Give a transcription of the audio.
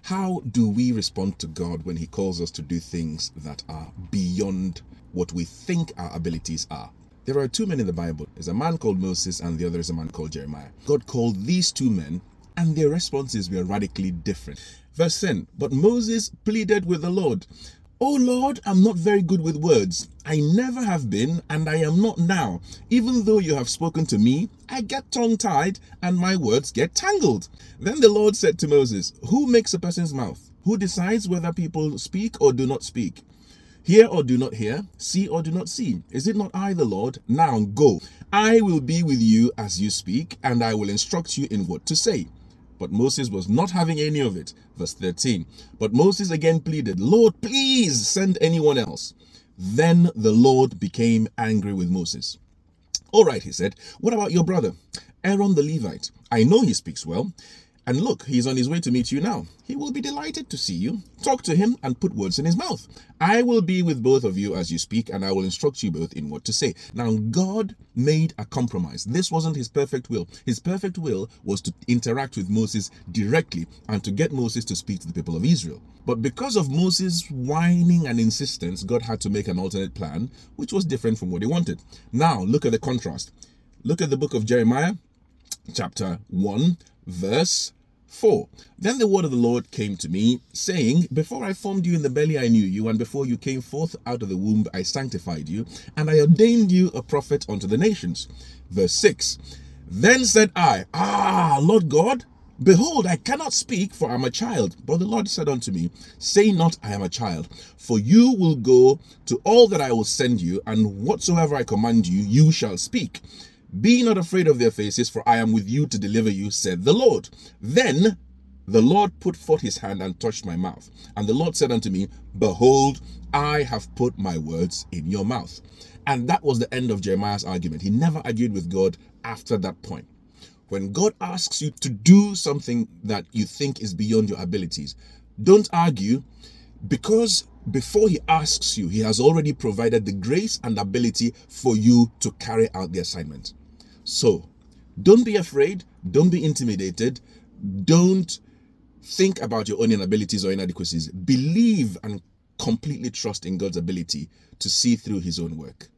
How do we respond to God when he calls us to do things that are beyond what we think our abilities are? There are two men in the Bible. There's a man called Moses and the other is a man called Jeremiah. God called these two men and their responses were radically different. Verse 10, but Moses pleaded with the Lord, "Oh Lord, I'm not very good with words. I never have been, and I am not now. Even though you have spoken to me, I get tongue-tied, and my words get tangled." Then the Lord said to Moses, "Who makes a person's mouth? Who decides whether people speak or do not speak? Hear or do not hear? See or do not see? Is it not I, the Lord? Now go. I will be with you as you speak, and I will instruct you in what to say." But Moses was not having any of it. Verse 13. But Moses again pleaded, "Lord, please send anyone else." Then the Lord became angry with Moses. "All right," he said, "what about your brother, Aaron the Levite? I know he speaks well. And look, he's on his way to meet you now. He will be delighted to see you. Talk to him and put words in his mouth. I will be with both of you as you speak, and I will instruct you both in what to say." Now, God made a compromise. This wasn't his perfect will. His perfect will was to interact with Moses directly and to get Moses to speak to the people of Israel. But because of Moses' whining and insistence, God had to make an alternate plan, which was different from what he wanted. Now, look at the contrast. Look at the book of Jeremiah, chapter 1, verse 4. Then the word of the Lord came to me, saying, "Before I formed you in the belly I knew you, and before you came forth out of the womb I sanctified you, and I ordained you a prophet unto the nations." Verse 6. Then said I, Lord God, behold, I cannot speak, for I am a child. But the Lord said unto me, Say not, I am a child, for you will go to all that I will send you, and whatsoever I command you, you shall speak. Be not afraid of their faces, for I am with you to deliver you, said the Lord. Then the Lord put forth his hand and touched my mouth. And the Lord said unto me, Behold, I have put my words in your mouth. And that was the end of Jeremiah's argument. He never argued with God after that point. When God asks you to do something that you think is beyond your abilities, don't argue, because before he asks you, he has already provided the grace and ability for you to carry out the assignment. So don't be afraid, don't be intimidated, don't think about your own inabilities or inadequacies. Believe and completely trust in God's ability to see through his own work.